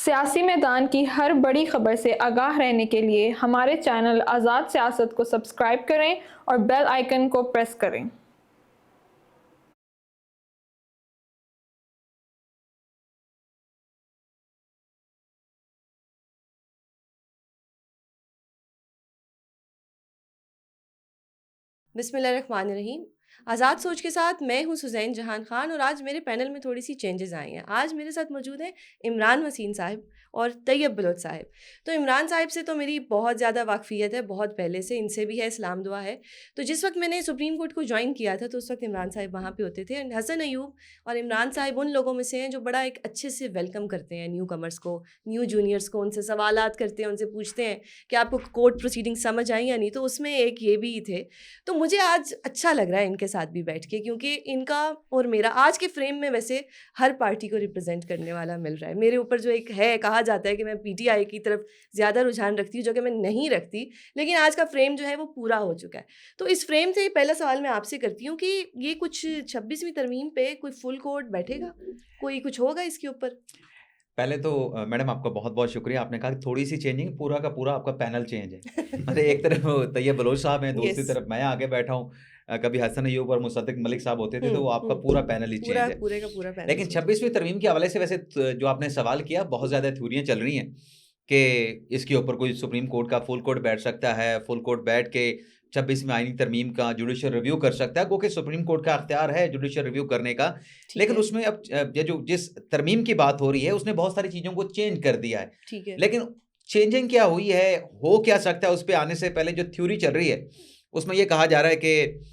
सियासी मैदान की हर बड़ी खबर से आगाह रहने के लिए हमारे चैनल आज़ाद सियासत को सब्सक्राइब करें और बेल आइकन को प्रेस करें। बिस्मिल्लाहिर्रहमानिर्रहीम। आज़ाद सोच के साथ मैं हूं सुज़ैन जहान खान और आज मेरे पैनल में थोड़ी सी चेंजेस आई हैं। आज मेरे साथ मौजूद हैं इमरान वसीम साहब और तैयब बलोच साहब। तो इमरान साहब से तो मेरी बहुत ज़्यादा वाकफ़ियत है, बहुत पहले से इनसे भी है, इस्लाम दुआ है। तो जिस वक्त मैंने सुप्रीम कोर्ट को ज्वाइन किया था तो उस वक्त इमरान साहब वहाँ पे होते थे। एंड हसन अयूब और इमरान साहब उन लोगों में से हैं जो बड़ा एक अच्छे से वेलकम करते हैं न्यू कमर्स को, न्यू जूनियर्स को, उनसे सवालात करते हैं, उनसे पूछते हैं कि आपको कोर्ट प्रोसीडिंग समझ आई या नहीं। तो उसमें एक ये भी थे। तो मुझे आज अच्छा लग रहा है इनके साथ भी बैठ के, क्योंकि इनका और मेरा आज के फ्रेम में वैसे हर पार्टी को रिप्रेजेंट करने वाला मिल रहा है। मेरे ऊपर जो एक है, कहा जाता है कि मैं पीटीआई की तरफ ज़्यादा रुझान रखती हूँ, जो कि मैं नहीं रखती, लेकिन आज का फ्रेम जो है वो पूरा हो चुका है। तो इस फ्रेम से पहला सवाल मैं आपसे करती हूँ कि ये कुछ 26वीं तरमीम पे कोई फुल कोर्ट बैठेगा, कोई कुछ होगा इसके ऊपर? पहले तो मैडम आपका बहुत-बहुत शुक्रिया। आपने कहा कि थोड़ी-सी चेंजिंग, पूरा का पूरा आपका पैनल चेंज है। मतलब एक तरफ तैयब बलोच साहब हैं, दूसरी यस। तरफ मैं आगे बैठा हूँ। कभी हसन अय्यूब और मुसद्दिक मलिक साहब होते थे, तो वो आपका पूरा पैनल ही पूरा चेंज है। पूरे का पूरा पैनल लेकिन चेंज है। 26वीं तरमीम के हवाले से वैसे जो आपने सवाल किया, बहुत ज़्यादा थ्योरियाँ चल रही हैं कि इसके ऊपर कोई सुप्रीम कोर्ट का फुल कोर्ट बैठ सकता है, फुल कोर्ट बैठ के 26वीं आईनी तरमीम का जुडिशियल रिव्यू कर सकता है, क्योंकि सुप्रीम कोर्ट का अख्तियार है जुडिशियल रिव्यू करने का। ठीक लेकिन है। उसमें अब ये जो जिस तरमीम की बात हो रही है, उसने बहुत सारी चीज़ों को चेंज कर दिया है। ठीक है। लेकिन चेंजिंग क्या हुई है, हो क्या सकता है, उस पे आने से पहले जो थ्योरी चल रही है, उसमें ये कहा जा रहा है कि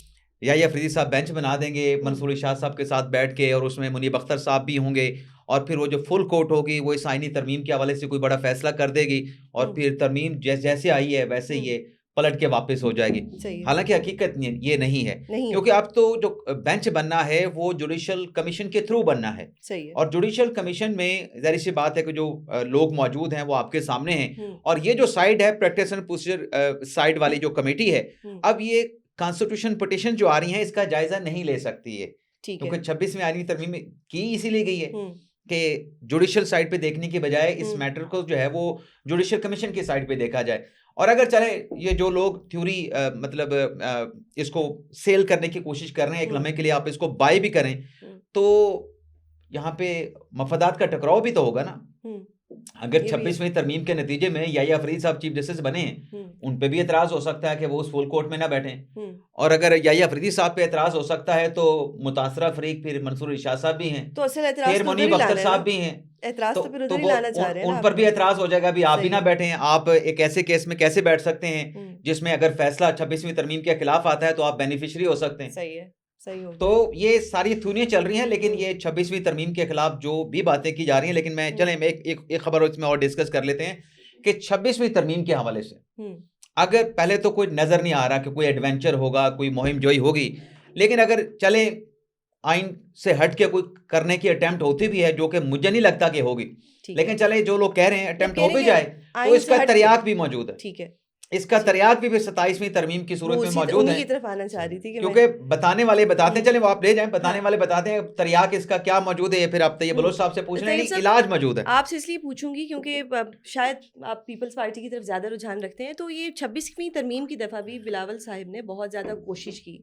याह्या अफरीदी साहब बेंच बना देंगे मंसूर इरशाद साहब के साथ बैठ के, और उसमें मुनीब अख्तर साहब भी होंगे, और फिर वो जो फुल कोर्ट होगी वो इस आईनी तरमीम के हवाले से कोई बड़ा फैसला कर देगी, और हम्म। फिर तरमीम जैसे आई है वैसे ही हम्म। ये पलट के वापस हो जाएगी। सही है। हालाँकि हकीकत ये नहीं है, नहीं है। क्योंकि अब तो जो बेंच बनना है वो जुडिशियल कमीशन के थ्रू बनना है, सही है। और जुडिशियल कमीशन में ज़ाहिर-सी बात है कि जो लोग मौजूद हैं वो आपके सामने हैं, हुँ। और ये जो साइड है प्रैक्टिस एंड प्रोसीजर साइड वाली जो कमेटी है, हुँ। अब ये कॉन्स्टिट्यूशन पिटीशन जो आ रही हैं इसका जायज़ा नहीं ले सकती है, ठीक क्योंकि है। 26वीं आईनी तरमीम की इसीलिए गई है हुँ। कि जुडिशियल साइड पे देखने की बजाय इस हुँ। मैटर को जो है वो जुडिशियल कमीशन की साइड पे देखा जाए। और अगर चले ये जो लोग थ्योरी मतलब इसको सेल करने की कोशिश कर रहे हैं, एक हुँ। लम्हे के लिए आप इसको बाय भी करें, हुँ। तो यहाँ पे मफादात का टकराव भी तो होगा ना। हुँ। अगर ये भी है। 26वीं तरमीम के नतीजे में याह्या फरीद साहब चीफ जस्टिस बने हैं, हुँ। उन पे भी एतराज़ हो सकता है कि वो उस फुल कोर्ट में ना बैठें। हुँ। और अगर याह्या फरीदी साहब पे एतराज़ हो सकता है, तो मुतासरा फरीक फिर मंसूर इरशाद साहब भी हैं, तो असल एतराज़ फिर तो उधर मुनीब ही अख्तर लाना है साहब ना। भी हैं। एतराज़ तो फिर तो उधर ही वो लाना चाह उन रहे हैं ना उन आप पर भी भी। एतराज़ हो जाएगा, अभी आप भी सही ना है। बैठे हैं, आप एक ऐसे केस में कैसे बैठ सकते हैं, हुँ। जिसमें अगर फैसला 26वीं तरमीम के खिलाफ आता है, तो आप बेनिफिशियरी हो सकते हैं। सही है। सही हो तो गया। ये सारी थ्योरियाँ चल रही हैं, लेकिन हुँ। ये 26वीं तरमीम के खिलाफ जो भी बातें की जा रही हैं, लेकिन मैं हुँ। चलें एक एक एक खबर इसमें और डिस्कस कर लेते हैं कि 26वीं तरमीम के हवाले से हुँ। अगर पहले तो कोई नज़र नहीं आ रहा कि कोई एडवेंचर होगा, कोई मुहिम जोई होगी, लेकिन अगर चले आइन से हट के कोई करने की अटेम्प्ट होती भी है, जो कि मुझे नहीं लगता कि होगी, ठीक लेकिन है। चले जो लोग कह रहे हैं मतलब अटेम्प्ट कह हो रहे भी हैं जाए, कि तो आइन से इसका हट के। तर्याक भी मौजूद है। ठीक है। इसका ठीक है। तर्याक भी 27वीं तरमीम की वो सूरत में उसी मौजूद उन्हीं है। की तरफ आना चाह रही थी कि मैं। क्योंकि बताने वाले बताते हैं, हुँ। चलें वो आप ले जाएँ, बताने हाँ। वाले बताते हैं, तर्याक इसका क्या मौजूद है, ये फिर आप तैयब बलोच साहब से पूछ लें, तैयब नहीं साहब, इलाज मौजूद है। आपसे इसलिए पूछूंगी क्योंकि शायद आप पीपल्स पार्टी की तरफ ज़्यादा रुझान रखते हैं। तो ये 26वीं तरमीम की दफ़ा भी बिलावल साहब ने बहुत ज़्यादा कोशिश की,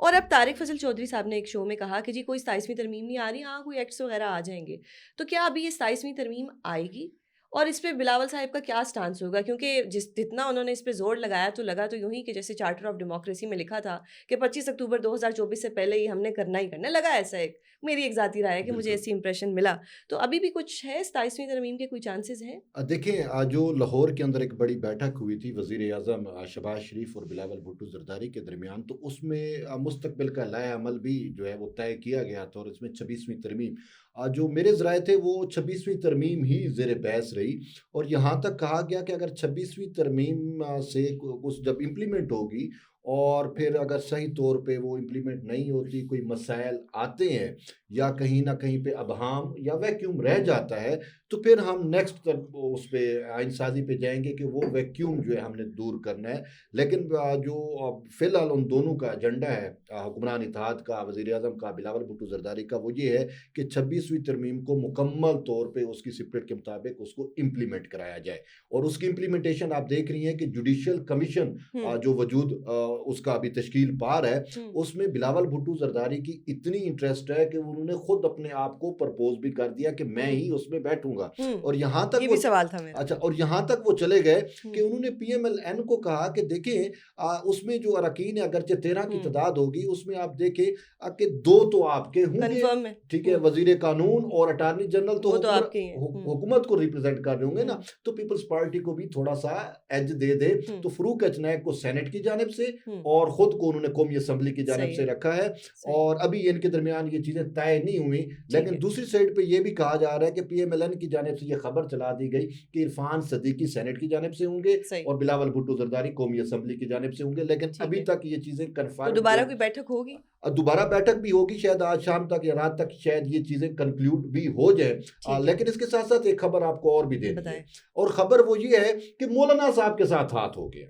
और अब तारिक फजल चौधरी साहब ने एक शो में कहा कि जी कोई 27वीं तरमीम नहीं आ रही, हाँ कोई एक्ट्स वगैरह आ जाएंगे। तो क्या अभी ये 27वीं तरमीम आएगी, और इस पे बिलावल साहब का क्या स्टांस होगा? क्योंकि जितना उन्होंने इस पे जोर लगाया, तो लगा तो यूं ही कि जैसे चार्टर ऑफ डेमोक्रेसी में लिखा था कि 25 अक्टूबर 2024 से पहले ही हमने करना ही करना, लगा ऐसा एक, मेरी एक ज़ाती राय है कि मुझे बिल्कुल। ऐसी इंप्रेशन मिला। तो अभी भी कुछ है 27वीं तरमीम के कोई चांसेस हैं? देखें, आज जो लाहौर के अंदर एक बड़ी बैठक हुई थी वज़ीर-ए-आज़म शहबाज शरीफ और बिलावल भुट्टो ज़रदारी के दरमियान, तो उसमें मुस्तकबिल का लाए अमल भी जो है वो तय किया गया था, और इसमें 26वीं तरमीम जो मेरे ज़राए थे वो 26वीं तरमीम ही ज़ेर बहस रही, और यहाँ तक कहा गया कि अगर 26वीं तरमीम से कुछ जब इम्प्लीमेंट होगी, और फिर अगर सही तौर पे वो इम्प्लीमेंट नहीं होती, कोई मसाइल आते हैं या कहीं ना कहीं पे अबहम या वैक्यूम रह जाता है, तो फिर हम नेक्स्ट उस पे आइनसाजी पे जाएंगे कि वो वैक्यूम जो है हमने दूर करना है। लेकिन जो फिलहाल उन दोनों का एजेंडा है, हुक्मरान इत्तेहाद का, वज़ीर आज़म का, बिलावल भुट्टो ज़रदारी का, वो ये है कि 26वीं तरमीम को मुकम्मल तौर पे उसकी स्पिरिट के मुताबिक उसको इम्प्लीमेंट कराया जाए। और उसकी इम्प्लीमेंटेशन आप देख रही हैं कि जुडिशल कमीशन जो वजूद उसका अभी तश्कील पा रहा है, उसमें बिलावल भुट्टो ज़रदारी की इतनी इंटरेस्ट है कि उन्होंने खुद अपने आप को प्रपोज भी कर दिया कि मैं ही उसमें बैठूंगा। और यहाँ तक ये भी सवाल था मेरा। अच्छा, और यहाँ तक वो चले गए कि उन्होंने PMLN को कहा कि देखें उसमें जो अरकान है अगरचे 13 की तादाद होगी, उसमें आप देखें कि 2 तो आपके होंगे, ठीक है, वजीर कानून और अटॉर्नी जनरल तो हुकूमत को रिप्रेजेंट कर रहे होंगे ना, तो पीपल्स पार्टी को भी थोड़ा सा एज दे दे। तो फरूक अचनायक को सेनेट की जानिब से और खुद को उन्होंने कौमी असम्बली की जानिब से रखा है, और अभी इनके दरमियान ये चीजें तय नहीं हुई। लेकिन दूसरी साइड पे ये भी कहा जा रहा है कि PMLN की जानिब से ये खबर चला दी गई कि इरफान सदीकी सेनेट की जानिब से होंगे और बिलावल भुट्टो ज़रदारी कौमी असम्बली की जानिब से होंगे। लेकिन अभी तक ये चीजें कंफर्म, दोबारा कोई बैठक होगी, दोबारा बैठक भी होगी शायद आज शाम तक या रात तक, शायद ये चीजें कंक्लूड भी हो जाए। लेकिन इसके साथ साथ एक खबर आपको और भी देनी है, और खबर वो ये है कि मौलाना साहब के साथ हाथ हो गया।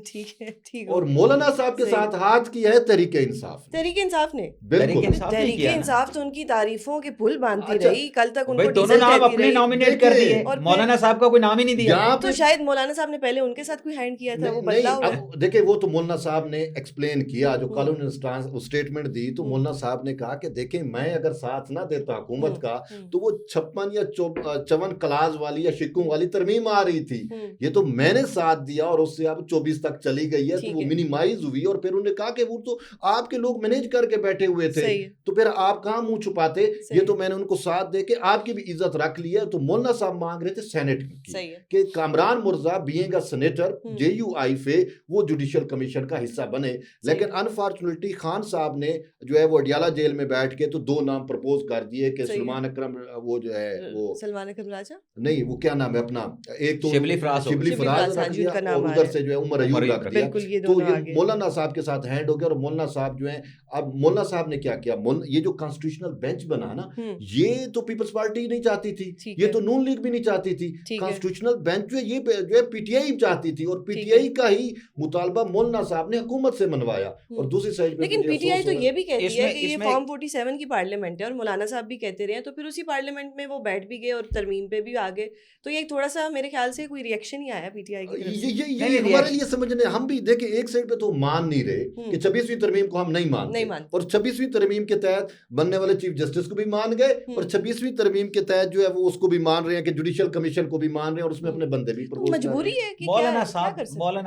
ठीक है, ठीक। और मौलाना साहब के साथ हाथ की है तहरीके इंसाफ ने। तहरीके इंसाफ ने, बिल्कुल तहरीके इंसाफ तो उनकी तारीफों के पुल बांधती रही। कल तक उनको दोनों नाम अपने नॉमिनेट कर दिए, मौलाना साहब का कोई नाम ही नहीं दिया। तो शायद मौलाना साहब ने पहले उनके साथ कोई हैंड किया था, वो बदला हुआ है। देखिए, वो तो मौलाना साहब ने एक्सप्लेन किया, जो कल उन्होंने स्टेटमेंट दी, तो मौलाना साहब ने कहा कि देखें, मैं अगर साथ ना देता हुकूमत का तो वो 56 या 54 क्लास वाली या शिक्कों वाली तरमीम आ रही थी। ये तो मैंने साथ दिया और उससे अब 24 तक चली गई है, तो वो मिनिमाइज हुई। और फिर उन्होंने कहा कि वो तो आपके लोग मैनेज करके बैठे हुए थे, तो फिर आप कहाँ मुंह छुपाते, ये तो मैंने उनको साथ दे के आपकी भी इज्जत रख ली है। तो मौलाना साहब मांग रहे थे सेनेट की कि Kamran Murtaza being a senator JUI पे वो जुडिशियल कमीशन का हिस्सा बने। लेकिन अनफॉर्चुनेटली खान साहब ने जो है वो अडियाला जेल में बैठ के तो 2 नाम प्रपोज कर दिए कि सलमान अकरम, वो जो है वो सलमान अकरम राजा नहीं, वो क्या नाम है अपना, एक तो शिबली फराज रख दिया और उधर से जो है उमर अयूब रख दिया। तो ये मौलाना साहब के साथ हैंड हो गया। और मौलाना साहब जो है, अब मौलाना साहब ने क्या किया, ये जो कॉन्स्टिट्यूशनल बेंच बना ना, ये तो पीपल्स पार्टी नहीं चाहती थी, ये तो नून लीग भी नहीं चाहती थी। कॉन्स्टिट्यूशनल बेंच जो है PTI चाहती थी, और PTI का ही मुतालबा मौलाना साहब ने हुकूमत से मनवाया। और दूसरी साइड, लेकिन PTI तो ये भी कहती है कि ये फॉर्म 47 की पार्लियामेंट है, और मौलाना साहब भी कहते रहे, तो फिर उसी पार्लियामेंट में वो बैठ भी गए और तरमीम पे भी आ गए। तो ये थोड़ा सा मेरे ख्याल से कोई रिएक्शन ही आया PTI की तरफ से। ये हमारे लिए समझने, हम भी देखें एक साइड पे तो मान नहीं रहे कि 26वीं तरमीम को हम नहीं मानते, और 26वीं तरमीम के तहत बनने वाले चीफ जस्टिस को भी मान गए, और 26वीं तरमीम के तहत जो है वो उसको भी मान रहे हैं कि जुडिशियल कमीशन को भी मान रहे हैं, और उसमें अपने बंदे भी मजबूरी है कि मौलाना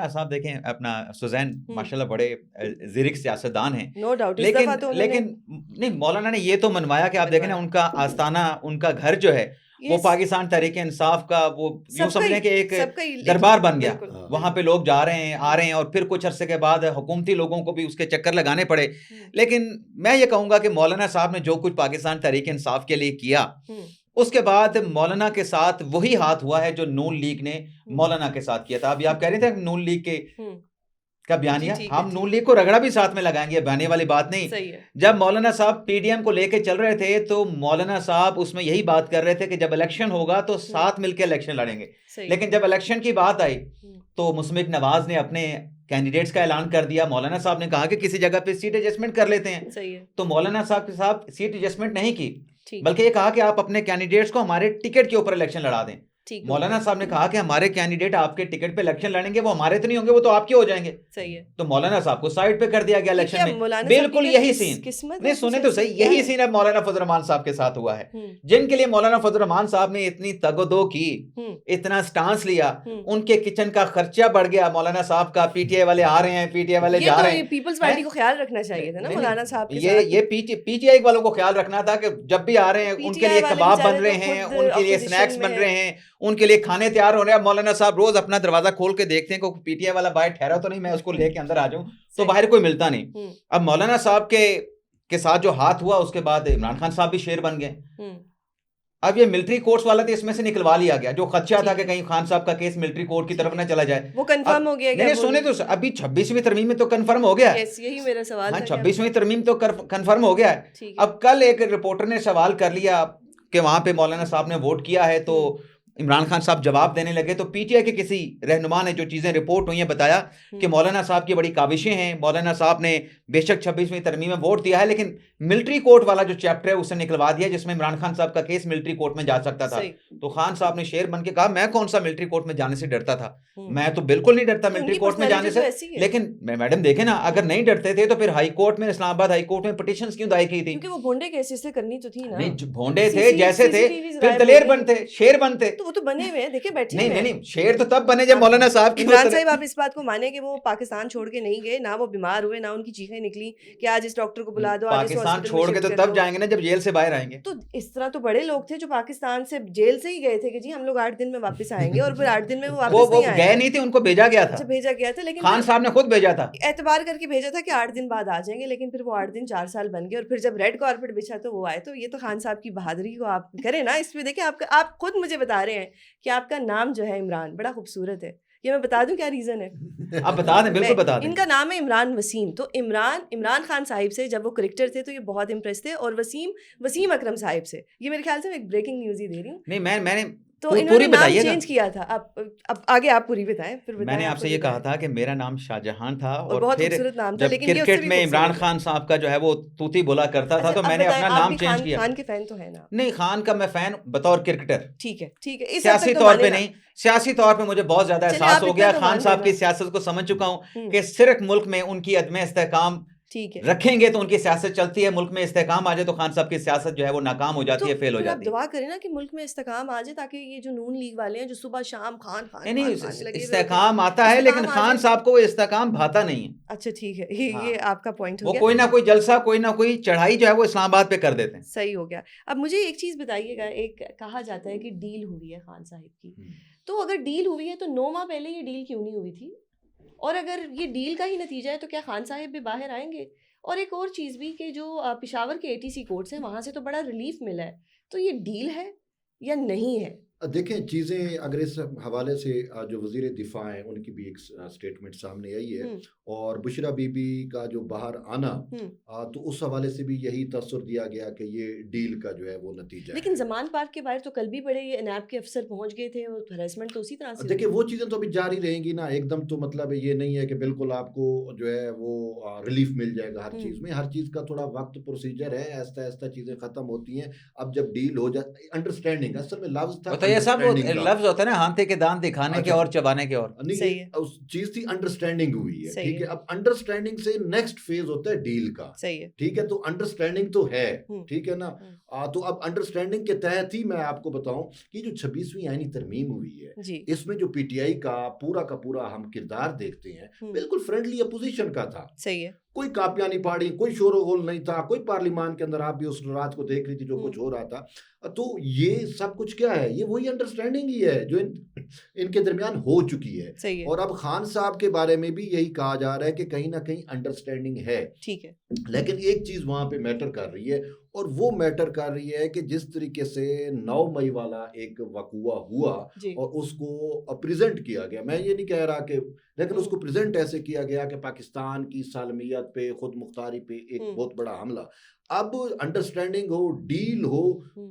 साहब देखें अपना सुजैन माशाल्लाह बड़े ज़िरिक सियासतदान हैं, नो डाउट। लेकिन नहीं, मौलाना ने ये तो मनवाया कि आप देखें ना, उनका आस्थाना, उनका घर जो है वो पाकिस्तान तहरीके इंसाफ का वो यूं समझें कि एक दरबार बन गया। वहां पे लोग जा रहे हैं, आ रहे हैं, और फिर कुछ अरसे के बाद हुकूमती लोगों को भी उसके चक्कर लगाने पड़े। लेकिन मैं ये कहूंगा कि मौलाना साहब ने जो कुछ पाकिस्तान तहरीके इंसाफ के लिए किया, उसके बाद मौलाना के साथ वही हाथ हुआ है जो नून लीग ने मौलाना के साथ किया था। अभी आप कह रहे थे नून लीग के का बयानिया, हम नून लीग को रगड़ा भी साथ में लगाएंगे, बहने वाली बात नहीं। जब मौलाना साहब PDM को लेके चल रहे थे तो मौलाना साहब उसमें यही बात कर रहे थे कि जब इलेक्शन होगा तो साथ मिलकर इलेक्शन लड़ेंगे। लेकिन जब इलेक्शन की बात आई तो मुस्मिक नवाज ने अपने कैंडिडेट्स का ऐलान कर दिया। मौलाना साहब ने कहा कि किसी जगह पे सीट एडजस्टमेंट कर लेते हैं। तो मौलाना साहब के साथ सीट एडजस्टमेंट नहीं की, बल्कि ये कहा कि आप अपने कैंडिडेट्स को हमारे टिकट के ऊपर इलेक्शन लड़ा दें। मौलाना साहब ने कहा कि हमारे कैंडिडेट आपके टिकट पे इलेक्शन लड़ेंगे, वो हमारे तो नहीं होंगे, वो तो आपके हो जाएंगे। सही है। तो मौलाना साहब को साइड पे कर दिया गया इलेक्शन में। बिल्कुल यही सीन, नहीं सुने तो सही, यही सीन अब मौलाना फजल रहमान साहब के साथ हुआ है। जिनके लिए मौलाना फजल रहमान साहब ने इतनी तगदो की, इतना स्टांस लिया, उनके किचन का खर्चा बढ़ गया मौलाना साहब का। PTI वाले आ रहे हैं, PTI वाले जा रहे हैं। पीपल्स पार्टी को ख्याल रखना चाहिए था ना मौलाना साहब के साथ। ये PTI वालों को ख्याल रखना था कि जब भी आ रहे हैं उनके लिए कबाब बन रहे हैं, उनके लिए स्नैक्स बन रहे हैं, उनके लिए खाने तैयार हो रहे हैं। मौलाना साहब रोज अपना दरवाजा खोल के देखते हैं कोई PTI वाला बाहर ठहरा तो नहीं, मैं उसको लेके अंदर आ जाऊं, तो बाहर कोई मिलता नहीं। अब मौलाना साहब के साथ जो हाथ हुआ, उसके बाद इमरान खान साहब भी शेर बन गए। अब ये मिलिट्री कोर्ट्स वाला तो इसमें से निकलवा लिया गया, जो खदशा था ठीक कि है। कहीं खान साहब का केस मिलिट्री कोर्ट की तरफ ना चला जाए। वो कंफर्म हो गया क्या? नहीं सुने तो अभी 26वीं तरमीम में तो कंफर्म हो गया है। यस, यही मेरा सवाल हाँ था कि आप- 26वीं तरमीम तो कंफर्म हो गया है। ठीक है। अब कल एक रिपोर्टर ने सवाल कर लिया कि वहां पे मौलाना साहब ने वोट किया है, तो इमरान खान साहब जवाब देने लगे, तो पीटीआई के किसी रहनुमा ने जो चीजें रिपोर्ट हुई हैं बताया कि मौलाना साहब की बड़ी काविशें हैं, मौलाना साहब ने बेशक 26वीं तरमीम में वोट दिया है, लेकिन मिलिट्री कोर्ट वाला जो चैप्टर है उसे निकलवा दिया जिसमें इमरान खान साहब का केस मिलिट्री कोर्ट में जा सकता था। सही। तो खान साहब ने शेर बन के कहा, मैं कौन सा मिलिट्री कोर्ट में जाने से डरता था, हम्म। मैं तो बिल्कुल नहीं डरता तो मिलिट्री उनकी कोर्ट में जाने personality तो से। ऐसी है। लेकिन मैडम देखे ना, अगर नहीं डरते थे तो फिर हाई कोर्ट में, इस्लामाबाद हाई कोर्ट में पिटिशंस क्यों दायर की थी? क्योंकि वो भोंडे केसेस से करनी तो थी ना। नहीं भोंडे थे CC जैसे थे, CCTVs फिर गायब दलेर हो गए। बनते, शेर बनते। तो वो तो बने हुए हैं, देखिए बैठे नहीं हुए नहीं हैं। नहीं, शेर तो तब बने जब मौलाना साहब की इमरान वो साहब, आप इस बात को माने कि वो पाकिस्तान छोड़ के नहीं गए, ना वो बीमार हुए, ना उनकी चीखें निकली कि आज इस डॉक्टर को बुला दो, आज इस पाकिस्तान hospital में छोड़ के shift तो कर तब दो। जाएंगे ना जब जेल से बाहर आएंगे। तो इस तरह तो बड़े लोग थे जो पाकिस्तान से जेल से ही गए थे कि जी हम लोग 8 दिन में वापस आएंगे, और फिर 8 दिन में वो वापस वो नहीं आए। गए नहीं थे, उनको भेजा गया अच्छा, था, भेजा गया था, लेकिन खान फिर साहब ने खुद भेजा था। एतबार करके भेजा था कि 8 दिन बाद आ जाएंगे, लेकिन फिर वो 8 दिन 4 साल बन गए, और फिर जब रेड कारपेट बिछा तो वो आए। तो ये तो खान साहब की बहादुरी को आप करें ना, इसमें देखिए आप खुद मुझे बता रहे हैं कि आपका नाम जो है इमरान बड़ा खूबसूरत है। ये मैं बता दूं क्या रीजन है? आप बता दें, बिल्कुल बता दें। इनका नाम है इमरान वसीम। तो इमरान खान साहिब से जब वो क्रिकेटर थे तो ये बहुत इंप्रेस थे, और वसीम अकरम साहिब से, ये मेरे ख्याल से मैं एक ब्रेकिंग न्यूज़ ही दे रही हूँ। नहीं मैंने तो पूरी इन्होंने नाम बताइएगा। चेंज किया था। अब आगे आप पूरी बताएं, फिर बताएं। मैंने आप आपसे खुद ये कहा बताएं। था कि मेरा नाम शाहजहां था, और और बहुत फिर खूबसूरत नाम था, जब लेकिन ये उससे क्रिकेट भी में इमरान खूबसूरत खान साहब का जो है वो तूती बोला करता था, अच्छा, तो अब मैंने बताएं, अपना आप नाम भी चेंज किया। खान के फैन तो है ना? नहीं, खान का मैं फैन बतौर क्रिकेटर, ठीक है, ठीक है, इस हद सियासी तक तो तौर पे मानेगा। नहीं, सियासी तौर पे मुझे बहुत ज्यादा चलिए, एहसास आप हो इतना गया, तो खान मान साहब की लेना। सियासत को समझ चुका हूँ हम्म, कि सिर्फ मुल्क में उनकी अदम इस्तेकाम ठीक है। रखेंगे तो उनकी सियासत चलती है, मुल्क में इस्तेकाम आ जाए तो खान साहब की सियासत जो है वो नाकाम हो जाती तो है, फेल हो फिर आप जाती है। दुआ करें ना कि मुल्क में इस्तेकाम आ जाए, ताकि ये जो नून लीग वाले हैं जो सुबह शाम खान खान नहीं नहीं, खान खान लगे हुए होते हैं, इस्तेकाम आता है, लेकिन इस्तेकाम आ खान जाए। साहब को वो इस्तेकाम भाता नहीं है। अच्छा, ठीक है, ये हाँ। आपका पॉइंट हो वो गया। कोई ना कोई जलसा, कोई ना कोई चढ़ाई जो है वो इस्लामाबाद पे कर देते हैं। सही हो गया। अब मुझे एक चीज़ बताइएगा, एक कहा जाता है कि डील हुई है खान साहिब की, तो अगर डील हुई है तो 9 माह पहले ये डील क्यों नहीं हुई थी? और अगर ये डील का ही नतीजा है तो क्या खान साहिब भी बाहर आएंगे? और एक और चीज़ भी कि जो पेशावर के ATC कोर्ट्स हैं वहाँ से तो बड़ा रिलीफ मिला है, तो ये डील है या नहीं है? देखें चीज़ें अगर इस हवाले से जो वज़ीर दिफा हैं उनकी भी एक स्टेटमेंट सामने आई है, और बुशरा बीबी का जो बाहर आना, तो उस हवाले से भी यही तसर दिया गया कि ये डील का जो है वो नतीजा लेकिन है। जमान पार्क के बाहर तो कल भी बड़े ये नैब के अफसर पहुंच गए थे, और हरासमेंट तो उसी तरह से देखिए हुई। वो चीज़ें तो अभी जारी रहेंगी ना, एकदम तो मतलब ये नहीं है कि बिल्कुल आपको जो है वो रिलीफ मिल जाएगा हर चीज़ में। हर चीज़ का थोड़ा वक्त प्रोसीजर है, आहिस्ता आहिस्ता चीज़ें ख़त्म होती हैं। अब जब डील हो जाए, अंडरस्टैंडिंग असल में लफ्ज़ था, बताइए साहब, वो अंडरस्टैंडिंग का। लफ्ज होता है ना, हाथे के दांत दिखाने के अच्छा। और चबाने के और। नहीं, सही ये है। उस चीज़ थी, अंडरस्टैंडिंग हुई है, सही ठीक है। है। अब अंडरस्टैंडिंग से नेक्स्ट फेज होता है डील का, सही है। ठीक है। तो अंडरस्टैंडिंग तो है, हम्म। ठीक है ना। तो अब अंडरस्टैंडिंग के तहत ही मैं आपको बताऊं कि जो 26वीं आईनी तरमीम हुई है, जी। इसमें जो PTI का पूरा हम किरदार देखते हैं, बिल्कुल फ्रेंडली अपोजिशन का था। सही है। कोई कापियां नहीं फाड़ी, कोई शोर-गुल नहीं था, कोई पार्लियामान के अंदर आप भी उस रात को देख रही थी जो कुछ हो रहा था। तो ये सब कुछ क्या है? ये वही अंडरस्टैंडिंग ही है जो इनके दरमियान हो चुकी है। सही है। और अब खान साहब के बारे में भी यही कहा जा रहा है कि कहीं ना कहीं अंडरस्टैंडिंग है, ठीक है। लेकिन एक चीज वहां पे मैटर कर रही है, और वो मैटर कर रही है कि जिस तरीके से 9 मई वाला एक वकूआ हुआ जी। और उसको प्रेजेंट किया गया, मैं ये नहीं कह रहा कि, लेकिन उसको प्रेजेंट ऐसे किया गया कि पाकिस्तान की सालमियत पे, खुद मुख्तारी पे एक बहुत बड़ा हमला। अब अंडरस्टैंडिंग हो, डील हो,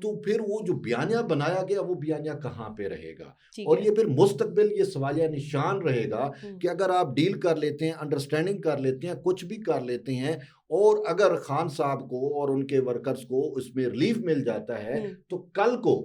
तो फिर वो जो बयानिया बनाया गया वो बयानिया कहाँ पे रहेगा? और ये फिर मुस्तकबिल ये सवालिया निशान रहेगा कि अगर आप डील कर लेते हैं, अंडरस्टैंडिंग कर लेते हैं, कुछ भी कर लेते हैं, और अगर खान साहब को और उनके वर्कर्स को उसमें रिलीफ मिल जाता है, तो कल को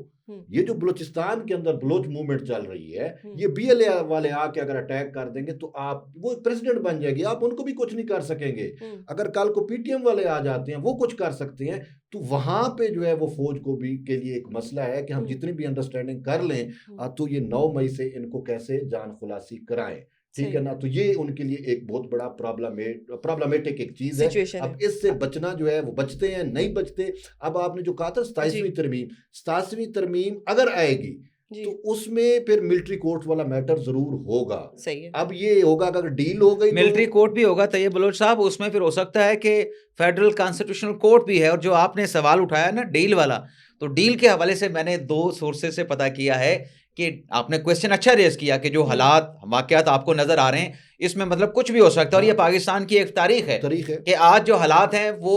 ये जो बलूचिस्तान के अंदर बलोच मूवमेंट चल रही है, ये BLA वाले आके अगर अटैक कर देंगे तो आप, वो प्रेसिडेंट बन जाएगी, आप उनको भी कुछ नहीं कर सकेंगे। अगर कल को PTM वाले आ जाते हैं, वो कुछ कर सकते हैं, तो वहां पे जो है वो फौज को भी के लिए एक मसला है कि हम जितनी भी अंडरस्टैंडिंग कर लें, तो ये 9 मई से इनको कैसे जान खुलासी कराएं, ठीक है ना। तो ये उनके लिए एक बहुत बड़ा प्रॉब्लमेटिक एक चीज है। अब इससे बचना जो है वो बचते हैं, नहीं बचते। अब आपने जो कहा था 27वीं तरमीम अगर आएगी तो उसमें फिर मिलिट्री कोर्ट वाला मैटर जरूर होगा। सही है। अब ये होगा अगर डील हो गई, मिलिट्री कोर्ट भी होगा तैयब बलोच साहब, उसमें फिर हो सकता है कि फेडरल कॉन्स्टिट्यूशनल कोर्ट भी है। और जो आपने सवाल उठाया ना डील वाला, तो डील के हवाले से मैंने 2 सोर्सेज से पता किया है कि आपने क्वेश्चन अच्छा रेज किया कि जो हालात वाकयात आपको नजर आ रहे हैं इसमें मतलब कुछ भी हो सकता है, और ये पाकिस्तान की एक तारीख है कि आज जो हालात हैं वो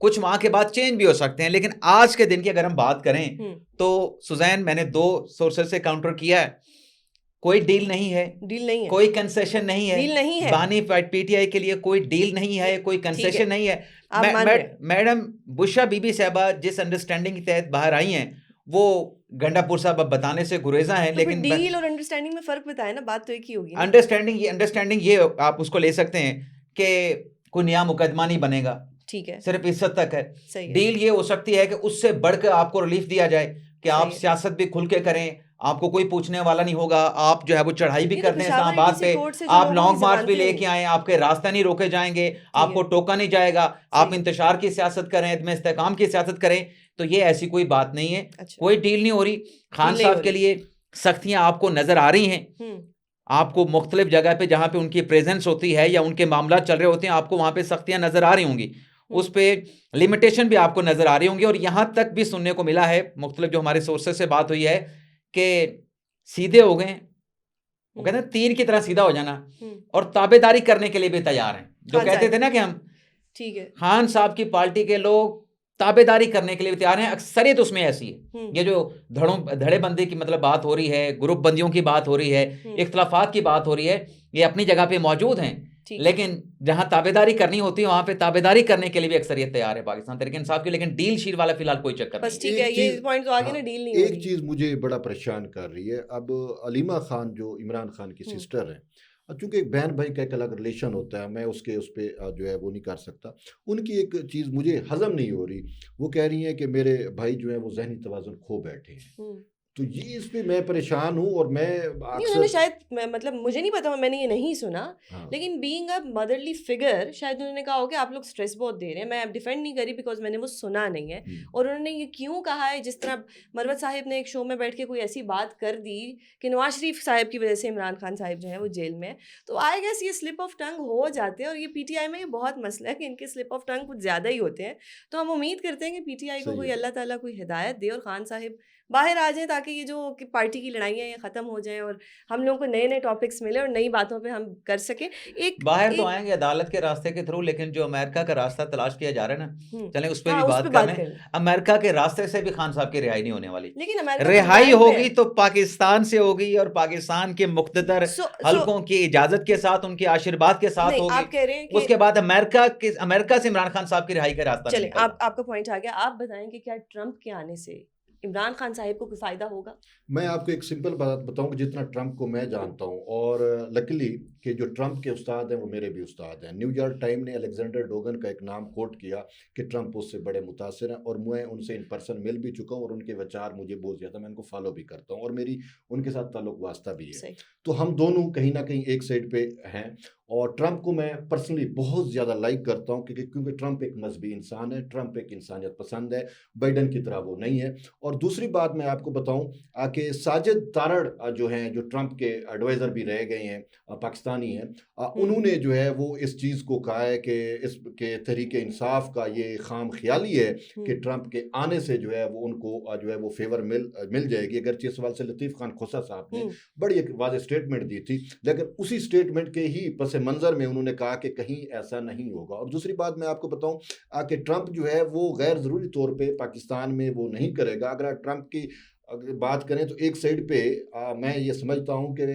कुछ माह के बाद चेंज भी हो सकते हैं। लेकिन आज के दिन की अगर हम बात करें तो सुजैन मैंने 2 सोर्सेज से काउंटर किया है, कोई डील नहीं है, कोई कंसेशन नहीं है, बानी पीटीआई के लिए कोई डील नहीं है, कोई कंसेशन नहीं है। मैडम बुशरा बीबी साहबा जिस अंडरस्टैंडिंग के तहत बाहर आई हैं वो गंडापुर साहब अब बताने से गुरेजा हैं, तो लेकिन डील और अंडरस्टैंडिंग में फर्क बताए ना, बात तो एक ही होगी ना। अंडरस्टैंडिंग ये आप उसको ले सकते हैं कि कोई नया मुकदमा नहीं बनेगा, ठीक है, सिर्फ इस हद तक है। सही है। डील ये हो सकती है कि उससे बढ़कर आपको रिलीफ दिया जाए कि आप सियासत भी खुल के करें, आपको कोई पूछने वाला नहीं होगा, आप जो है वो चढ़ाई भी करते हैं इस्लामाबाद पे, आप लॉन्ग मार्च भी लेके आए, आपके रास्ते नहीं रोके जाएंगे, आपको टोका नहीं जाएगा, आप इंतशार की सियासत करें, इत्मीनान इस्तेहकाम की सियासत करें। तो ये ऐसी कोई बात नहीं है, कोई डील नहीं हो रही। खान साहब के लिए सख्तियां आपको नजर आ रही हैं, आपको मुख्तलिफ जगह पे जहां पे उनकी प्रेजेंस होती है या उनके मामला चल रहे होते हैं आपको वहां पे सख्तियां नजर आ रही होंगी, उस पे लिमिटेशन भी आपको नजर आ रही होंगी। और यहां तक भी सुनने को मिला है, मुख्तलिफ जो हमारे सोर्सेज से बात हुई है कि सीधे हो गए, वो कहते हैं तीर की तरह सीधा हो जाना, और ताबेदारी करने के लिए भी तैयार हैं। जो कहते थे ना कि हम ठीक है, खान साहब की पार्टी के लोग ताबेदारी करने के लिए भी तैयार हैं, अक्सरियत उसमें ऐसी है। ये जो धड़ेबंदी की मतलब बात हो रही है, ग्रुप बंदियों की बात हो रही है, इख्तलाफात की बात हो रही है, ये अपनी जगह पे मौजूद हैं, लेकिन जहां ताबेदारी करनी होती है वहां पे ताबेदारी करने के लिए भी अक्सरियत तैयार है पाकिस्तान तहरीक इंसाफ की। लेकिन डील शील वाला फिलहाल कोई चक्कर बस ठीक है, ये पॉइंट तो आगे ना, डील नहीं हो रही। एक चीज मुझे बड़ा परेशान कर रही है, अब अलीमा खान जो इमरान खान की सिस्टर है, चूंकि एक बहन भाई का एक अलग रिलेशन होता है, मैं उस पर जो है वो नहीं कर सकता। उनकी एक चीज़ मुझे हजम नहीं हो रही, वो कह रही हैं कि मेरे भाई जो है वो जहनी तवाज़ुन खो बैठे हैं। तो ये इस पे मैं परेशान हूँ, और मैं उन्होंने शायद मतलब मुझे नहीं पता, मैंने ये नहीं सुना, लेकिन बीइंग अ मदरली फिगर शायद उन्होंने कहा हो कि आप लोग स्ट्रेस बहुत दे रहे हैं। मैं डिफेंड नहीं करी बिकॉज मैंने वो सुना नहीं है, और उन्होंने ये क्यों कहा है, जिस तरह मरवत साहिब ने एक शो में बैठ के कोई ऐसी बात कर दी कि नवाज शरीफ साहब की वजह से इमरान खान साहिब जो है वो जेल में, तो आई गेस ये स्लिप ऑफ टंग हो जाते हैं। और ये पीटीआई में ये बहुत मसला है कि इनके स्लिप ऑफ टंग कुछ ज़्यादा ही होते हैं। तो हम उम्मीद करते हैं कि पीटीआई को कोई अल्लाह ताला कोई हिदायत दे और खान साहिब बाहर आ जाए, ताकि ये जो पार्टी की लड़ाइयाँ ये ख़त्म हो जाएं और हम लोगों को नए नए टॉपिक्स मिले और नई बातों पे हम कर सकें। तो आएंगे अदालत के रास्ते के थ्रू, लेकिन जो अमेरिका का रास्ता तलाश किया जा रहा है ना, चलें उस पर भी बात करें। अमेरिका के रास्ते से भी खान साहब की रिहाई नहीं होने वाली, लेकिन रिहाई होगी तो पाकिस्तान से होगी, और पाकिस्तान के मुख्तदर हल्कों की इजाजत के साथ, उनके आशीर्वाद के साथ होगी। उसके बाद अमेरिका से इमरान खान साहब की रिहाई का रास्ता। चलें, आपका पॉइंट आ गया, आप बताएं कि क्या ट्रंप के आने से इमरान खान साहिब को कोई फ़ायदा होगा? मैं आपको एक सिंपल बात बताऊं कि जितना ट्रंप को मैं जानता हूं, और लकीली कि जो ट्रंप के उस्ताद हैं वो मेरे भी उस्ताद हैं। न्यूयॉर्क टाइम ने अलेक्जेंडर डोगन का एक नाम कोट किया कि ट्रंप उससे बड़े मुतासिर हैं, और मैं उनसे इन पर्सन मिल भी चुका हूं, और उनके विचार मुझे बहुत ज़्यादा, मैं उनको फॉलो भी करता हूं, और मेरी उनके साथ ताल्लुक वास्ता भी है। तो हम दोनों कहीं ना कहीं एक साइड पे हैं, और ट्रंप को मैं पर्सनली बहुत ज़्यादा लाइक करता हूं, क्योंकि ट्रंप एक मजहबी इंसान है, ट्रंप एक इंसानियत पसंद है, बाइडन की तरह वो नहीं है। और दूसरी बात मैं आपको बताऊं कि साजिद तारड़ जो हैं, जो ट्रंप के एडवाइज़र भी रह गए हैं, पाकिस्तानी हैं, उन्होंने जो है वो इस चीज़ को कहा है कि इसके तहरीक इंसाफ का ये खाम ख्याली है कि ट्रंप के आने से जो है वो उनको जो है वो फेवर मिल जाएगी। अगरचे इस सवाल से लतीफ़ खान खोसा साहब ने बड़ी एक वाज़ेह स्टेटमेंट दी थी, लेकिन उसी स्टेटमेंट के ही पस मंजर में उन्होंने कहा कि कहीं ऐसा नहीं होगा। और दूसरी बात मैं आपको बताऊं कि ट्रंप जो है वो गैर ज़रूरी तौर पे पाकिस्तान में वो नहीं करेगा। अगर ट्रंप की अगर बात करें तो एक साइड पे मैं ये समझता हूँ कि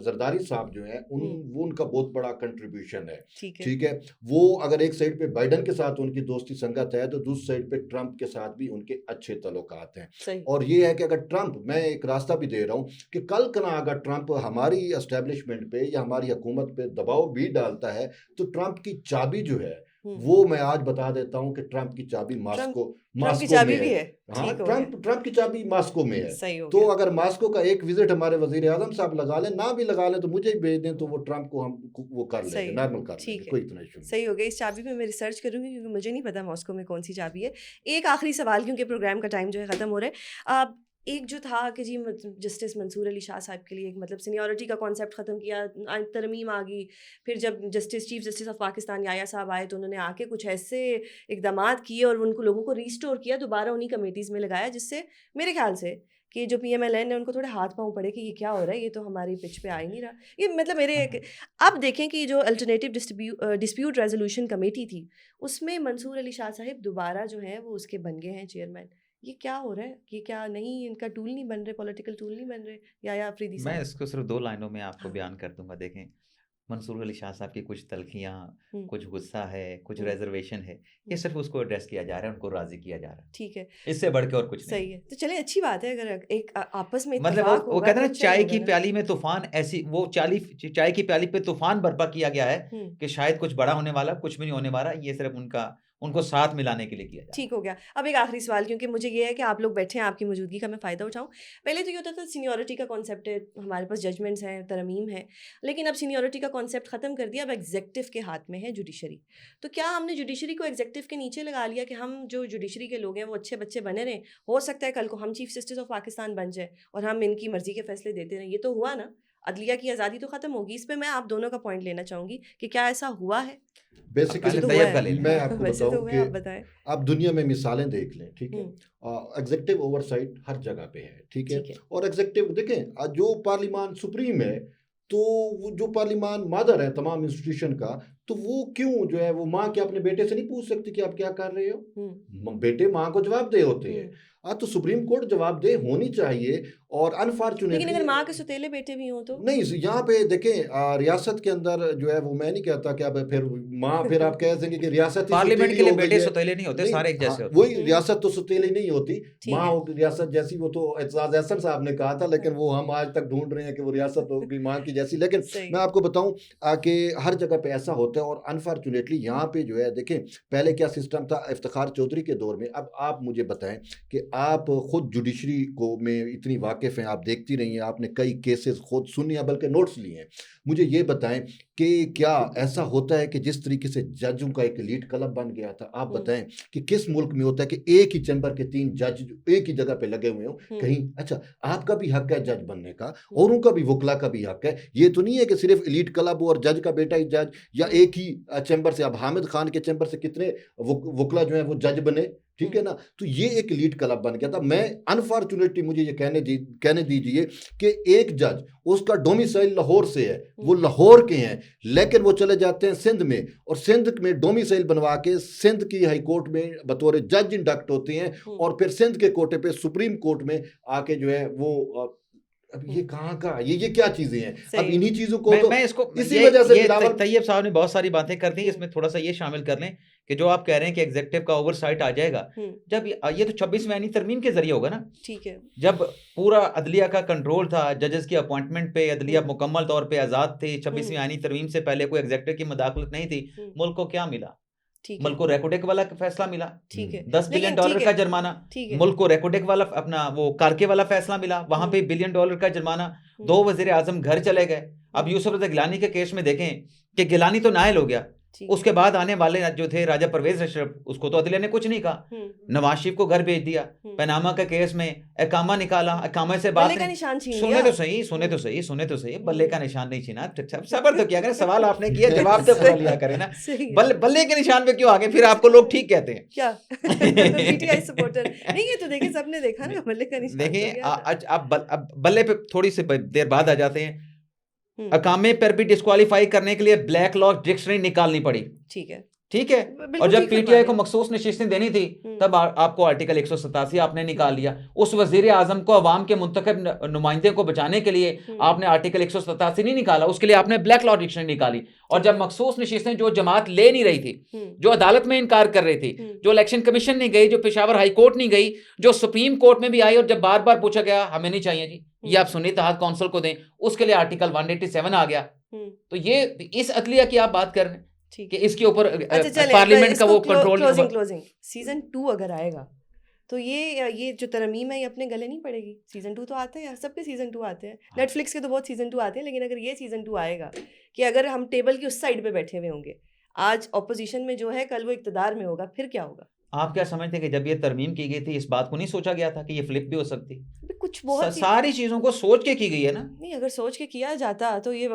जरदारी साहब जो हैं वो उनका बहुत बड़ा कंट्रीब्यूशन है, ठीक है। वो अगर एक साइड पे बाइडन के साथ उनकी दोस्ती संगत है, तो दूसरी साइड पे ट्रंप के साथ भी उनके अच्छे ताल्लुकात हैं। और ये है कि अगर ट्रंप, मैं एक रास्ता भी दे रहा हूँ कि कल कना अगर ट्रंप हमारी एस्टेब्लिशमेंट पे या हमारी हुकूमत पे दबाव भी डालता है, तो ट्रंप की चाबी जो है वो मैं आज बता देता हूं कि ट्रंप की चाबी मास्को की चाबी भी है। हाँ, ट्रंप की चाबी मास्को में है। तो अगर मास्को का एक विजिट हमारे वजीर आजम साहब लगा लें, ना भी लगा लें तो मुझे ही भेज दें, तो वो ट्रंप को हम वो कर लेंगे, नॉर्मल कर लेंगे, कोई इतना इशू नहीं। सही हो गया। इस चाबी पे मैं रिसर्च करूंगी, क्योंकि मुझे नहीं पता मास्को में कौन सी चाबी है। एक आखिरी सवाल, क्योंकि प्रोग्राम का टाइम जो है ख़त्म हो रहा है। एक जो था कि जी जस्टिस मंसूर अली शाह साहब के लिए एक मतलब सीनियरिटी का कॉन्सेप्ट ख़त्म किया, तरमीम आ गई। फिर जब चीफ जस्टिस ऑफ पाकिस्तान याया साहब आए तो उन्होंने आके कुछ ऐसे इकदाम किए और उनको लोगों को रीस्टोर किया, दोबारा उन्हीं कमेटीज़ में लगाया, जिससे मेरे ख्याल से कि जो PMLN ने उनको थोड़े हाथ पाँव पड़े कि ये क्या हो रहा है, ये तो हमारी पिच पे आ ही नहीं रहा। ये मतलब मेरे एक अब देखें कि जो अल्टरनेटिव डिस्प्यूट रेजोल्यूशन कमेटी थी उसमें मंसूर अली शाह साहब दोबारा जो है वो उसके बन गए हैं चेयरमैन। ये क्या हो रहा है? ये क्या नहीं इनका टूल नहीं बन रहे, पॉलिटिकल टूल नहीं बन रहे? या अफरीदी मैं साहब? इसको सिर्फ 2 लाइनों में आपको हाँ। बयान कर दूँगा। देखें, मंसूर अली शाह साहब की कुछ तल्खियाँ, हुँ, कुछ गुस्सा है, कुछ हुँ, रिज़र्वेशन है, ये हुँ। सिर्फ उसको एड्रेस किया जा रहा है, उनको राज़ी किया जा रहा है। ठीक है, इससे बढ़ के और कुछ नहीं सही है। है। तो चलिए अच्छी बात है, अगर एक आपस में मतलब इत्तेफ़ाक वो होगा कहते तो हैं ना, अच्छा ही चाय होगा की ना। प्याली में तूफ़ान, ऐसी वो चाय की प्याली पे तूफ़ान बर्पा किया गया है हुँ। कि शायद कुछ बड़ा होने वाला, कुछ भी नहीं होने वाला। ये सिर्फ उनको साथ मिलाने के लिए किया जा रहा है। ठीक हो गया। अब एक आखिरी सवाल, क्योंकि मुझे ये है कि आप लोग बैठे हैं, आपकी मौजूदगी का मैं फ़ायदा उठाऊँ। पहले तो ये होता था सीनियरिटी का कॉन्सेप्ट है, हमारे पास जजमेंट्स हैं, तरमीम है, लेकिन अब सीनियरिटी का कॉन्सेप्ट ख़त्म कर दिया, अब एग्ज़ेक्टिव के हाथ में है जुडिशरी। तो क्या हमने जुडिशरी को एग्ज़ेक्टिव के नीचे लगा लिया कि हम जो जुडिशरी के लोग हैं वो अच्छे बच्चे बने रहें? हो सकता है कल को हम चीफ जस्टिस ऑफ पाकिस्तान बन जाएँ और हम इनकी मर्ज़ी के फ़ैसले देते रहें। ये तो हुआ ना? अदलिया की आज़ादी तो ख़त्म होगी। इस पे मैं आप दोनों का पॉइंट लेना चाहूँगी कि क्या ऐसा हुआ है? अब वैसे पहले तो बेसिकली हुआ तैयब का है। ले लें। मैं आपको वैसे तो बताऊं हुआ कि है, आप बताएँ। आप दुनिया में मिसालें देख लें, ठीक है। हुँ, एग्जेक्टिव ओवरसाइट हर जगह पे है, ठीक है। ठीक है। और एग्जेक्टिव देखें, जो पार्लिमान सुप्रीम है, तो वो जो पार्लिमान मादर है तमाम इंस्टीट्यूशन का, तो वो क्यों जो है वो माँ के अपने बेटे से नहीं पूछ सकती कि आप क्या कर रहे हो? हुँ, बेटे माँ को जवाबदेह होते हैं। हुँ। तो सुप्रीम कोर्ट जवाबदेह होनी चाहिए। और लेकिन अनफॉर्चुनेटली अगर माँ के सौतेले बेटे भी हों तो? नहीं, यहाँ पे देखें, रियासत के अंदर जो है वो मैं नहीं कहता कि अब फिर माँ, फिर आप कह देंगे कि रियासत ही पार्लियामेंट सुतीली के लिए हो गई बेटे है। सौतेले नहीं होते, नहीं, सारे एक हाँ, जैसे होते हैं। वही रियासत तो सुतीली नहीं होती। ठीक माँ है। होगी रियासत जैसी, वो तो एजाज एहसन साहब ने कहा था, लेकिन वो हम आज तक ढूंढ रहे हैं कि वो रियासत होगी माँ की जैसी। लेकिन सही मैं है। आपको बताऊं कि हर जगह पे ऐसा होता है। और अनफॉर्चुनेटली यहाँ पे जो है देखें, पहले क्या सिस्टम था इफ्तिखार चौधरी के दौर में। अब आप मुझे बताएं कि आप खुद जुडिशरी को में इतनी वाकिफ़ हैं, आप देखती रही हैं, आपने कई केसेस खुद सुनी हैं, बल्कि नोट्स लिए हैं। मुझे ये बताएं कि क्या ऐसा होता है कि जिस तरीके से जजों का एक एलीट क्लब बन गया था, आप हुँ, बताएं कि किस मुल्क में होता है कि एक ही चैम्बर के 3 जज एक ही जगह पे लगे हुए हों? हुँ, कहीं अच्छा, आपका भी हक है जज बनने का, हुँ, औरों का भी, वकला का भी हक है। ये तो नहीं है कि सिर्फ एलीट क्लब और जज का बेटा ही जज, या हुँ, एक ही चैम्बर से। अब हामिद खान के चैम्बर से कितने वकला जो है वो जज बने, ठीक है हुँ, ना। तो ये एक एलीट क्लब बन गया था। मैं अनफॉर्चुनेटली मुझे ये कहने दीजिए कि एक जज, उसका डोमिसाइल लाहौर से है, वो हुँ, लाहौर के हैं, लेकिन वो चले जाते हैं सिंध में, और सिंध में डोमिसाइल बनवा के सिंध की हाई कोर्ट में बतौर जज इंडक्ट होते हैं, हुँ, और फिर सिंध के कोटे पे सुप्रीम कोर्ट में आके जो है वो अब ये हुँ। कहाँ का, ये क्या चीजें हैं? अब सही है। इन्हीं चीजों को तो मैं इसको इसी वजह से ये बिलावल तैयब साहब ने बहुत सारी बातें कर दी, हुँ, इसमें थोड़ा सा ये शामिल कर लें कि जो आप कह रहे हैं कि एग्जेक्टिव का ओवरसाइट आ जाएगा, हुँ, जब ये तो 26वीं आईनी तरमीम के जरिए होगा ना। ठीक है। जब पूरा अदलिया का कंट्रोल था, जजेस की अपॉइंटमेंट पे अदलिया हुँ, मुकम्मल तौर पे आज़ाद थे, 26वीं हुँ, आईनी तरमीम से पहले कोई एग्जेक्टिव की मदाखलत नहीं थी। हुँ, मुल्क को क्या मिला? ठीक है, मुल्क को रेकोडेक वाला फैसला मिला, ठीक है। 10 बिलियन लेकिन ठीक डॉलर का है, जुर्माना। ठीक है। मुल्क को रेकोडेक वाला अपना वो कारके वाला फैसला मिला, वहां पे हुँ, बिलियन डॉलर का जुर्माना। हुँ, 2 वजीर आजम घर चले गए। अब हुँ, यूसुफ रज़ा गिलानी के केस में देखें कि गिलानी तो नाअहल हो गया, ठीक है। उसके बाद आने वाले जो थे राजा परवेज अशरफ, उसको तो अदलिया ने कुछ नहीं कहा, हुँ, नवाज शरीफ को घर भेज दिया। हुँ। पनामा के केस में एकामा निकाला, एकामे से बात बल्ले का नहीं। निशान छीन सुने लिया। तो सही, सुने तो सही, बल्ले का निशान नहीं छीना। सबर तो किया करें, सवाल आपने किया, जवाब तो पूरा लिया करें ना। सही है। बल्ले के निशान पे क्यों आगे? फिर आपको लोग ठीक कहते हैं। क्या? पीटीआई सपोर्टर नहीं, ये तो देखिए सबने देखा ना, बल्ले का निशान तो देखिए, गया था। अब बल्ले पे थोड़ी सी देर बाद आ जाते हैं। हुँ, अकामे पर भी डिस्क्वालीफाई करने के लिए ब्लैक लॉ डिक्शनरी निकालनी पड़ी, ठीक है। ठीक है। और बिल्कुल जब ठीक फरमा पीटीआई रहे को हैं। मखसूस नशिस्तें देनी थी, हुँ, तब आपको आर्टिकल 187 आपने निकाल लिया। उस वजीर आजम को अवाम के मुंतखब नुमाइंदे को बचाने के लिए हुँ, आपने आर्टिकल 187 नहीं निकाला, उसके लिए आपने ब्लैक लॉ डिक्शनरी निकाली। और ठीक जब है। मखसूस नशिस्तें जो जमात ले नहीं रही थी, हुँ, जो अदालत में इनकार कर रही थी, हुँ, जो इलेक्शन कमीशन नहीं गई, जो पेशावर हाई कोर्ट नहीं गई, जो सुप्रीम कोर्ट में भी आई, और जब बार बार पूछा गया हमें नहीं चाहिए जी, ये आप सुन्नी इत्तेहाद काउंसिल को दें, उसके लिए आर्टिकल 187 आ गया। हुँ, तो ये इस अदलिया की आप बात कर रहे हैं ठीक कि है। इसके ऊपर अच्छा चलें, पार्लियामेंट का इसको वो कंट्रोल क्लोजिंग सीज़न 2 अगर आएगा, तो ये जो तरमीम है ये अपने गले नहीं पड़ेगी? सीज़न 2 तो आता है यार, सबके सीज़न 2 आते हैं। हाँ। नेटफ्लिक्स के तो बहुत सीज़न 2 आते हैं, लेकिन अगर ये सीज़न 2 आएगा कि अगर हम टेबल की उस साइड पे बैठे हुए होंगे, आज ऑपोज़िशन में जो है, कल वो इक़्तिदार में होगा, फिर क्या होगा? आप क्या समझते हैं कि जब ये तरमीम की गई थी इस बात को नहीं सोचा गया था कि ये फ्लिप भी हो सकती? कुछ बहुत सारी चीजों को सोच के की गई है ना। नहीं, अगर सोच के किया जाता तो ये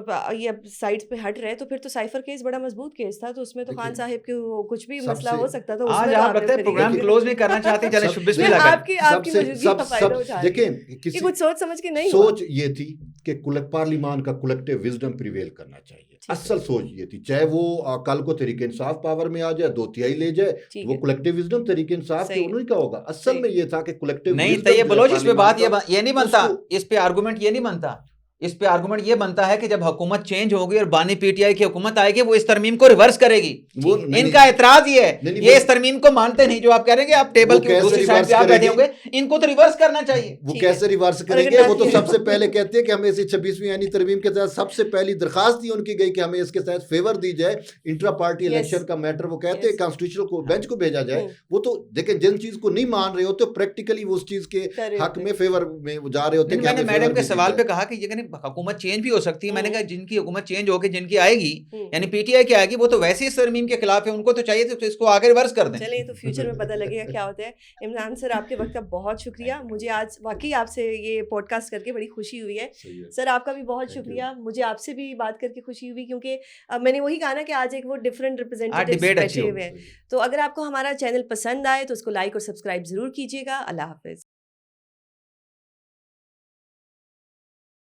अब साइड्स पे हट रहे तो फिर तो साइफर केस बड़ा मजबूत केस था, तो उसमें तो खान देखिए, साहब के कुछ भी सबसे- मसला हो सकता था। आज उसमें तो आप आपने लगता है फिर प्रोग्राम ये- क्लोज नहीं करना चाहते, चले सब- बिस्मिल्लाह करें। आपकी सबसे मौजूदगी सब का सब फायदा उठा रहे हैं देखें कि किसी कुछ सोच समझ के नहीं हुआ। सोच ये थी कि पार्लिमान का कलेक्टिव विजडम प्रिवेल करना चाहिए। है। असल सोच ये थी, चाहे वो कल को तरीके इंसाफ पावर में आ जाए, 2/3 ले जाए, ठीक वो है, कलेक्टिव विजडम तरीके इंसाफ के सही है। उन्हीं का होगा। असल सही में ये था कि कलेक्टिव नहीं तो ये बलोच इस पे बात ये नहीं बनता, उसको- इस पे आर्गुमेंट ये नहीं बनता। इस पे आर्गुमेंट ये बनता है कि जब हुकूमत चेंज होगी और बानी पीटीआई की हुकूमत आएगी वो इस तरमीम को रिवर्स करेगी। वो इनका एतराज ये है, नहीं, ये वो- इस तरमीम को मानते नहीं। जो आप कह रहे हैं कि आप टेबल वो की कैसे दूसरी साइड रिवर्स पे आप बैठे करेगी? होंगे, इनको तो रिवर्स करना चाहिए। वो ठीक कैसे है। रिवर्स और करेंगे? अगर वो तो बात- सबसे पहले कहते हैं कि हमें इसी 26वीं यानी तरमीम के तहत सबसे पहली दरखास्त ही उनकी गई कि हमें इसके तहत फेवर दी जाए, इंट्रा पार्टी Yes. इलेक्शन का मैटर वो कहते हैं Yes. कॉन्स्टिट्यूशनल को बेंच को भेजा जाए। हम्म, वो तो देखें जिन चीज को नहीं मान रहे होते प्रैक्टिकली वो उस चीज के कर रहे हक होते में हैं। फेवर में वो जा रहे होते हैं कि मैंने हमें मैडम फेवर के भी दी सवाल जाए। पे कहा कि ये हुकूमत चेंज भी हो सकती है। मैंने कहा जिनकी हुकूमत चेंज होगी, जिनकी आएगी हम्म। यानी पीटीआई की आएगी, वो तो वैसे ही इस तरमीम के खिलाफ है, उनको तो चाहिए तो इसको आगे रिवर्स कर दें। चलिए, तो फ्यूचर में पता लगेगा क्या होता है। इमरान सर, आपके वक्त का बहुत शुक्रिया। मुझे आज वाकई आपसे ये पॉडकास्ट करके बड़ी खुशी हुई है। सही है। सर, आपका भी बहुत Thank you. शुक्रिया। मुझे आपसे भी बात करके खुशी हुई, क्योंकि मैंने वही कहा ना कि आज एक वो डिफरेंट रिप्रेजेंटेटिव्स डिबेट अच्छी बैठे हो। हुए हैं। तो अगर आपको हमारा चैनल पसंद आए तो उसको लाइक और सब्सक्राइब जरूर कीजिएगा। अल्लाह हाफिज।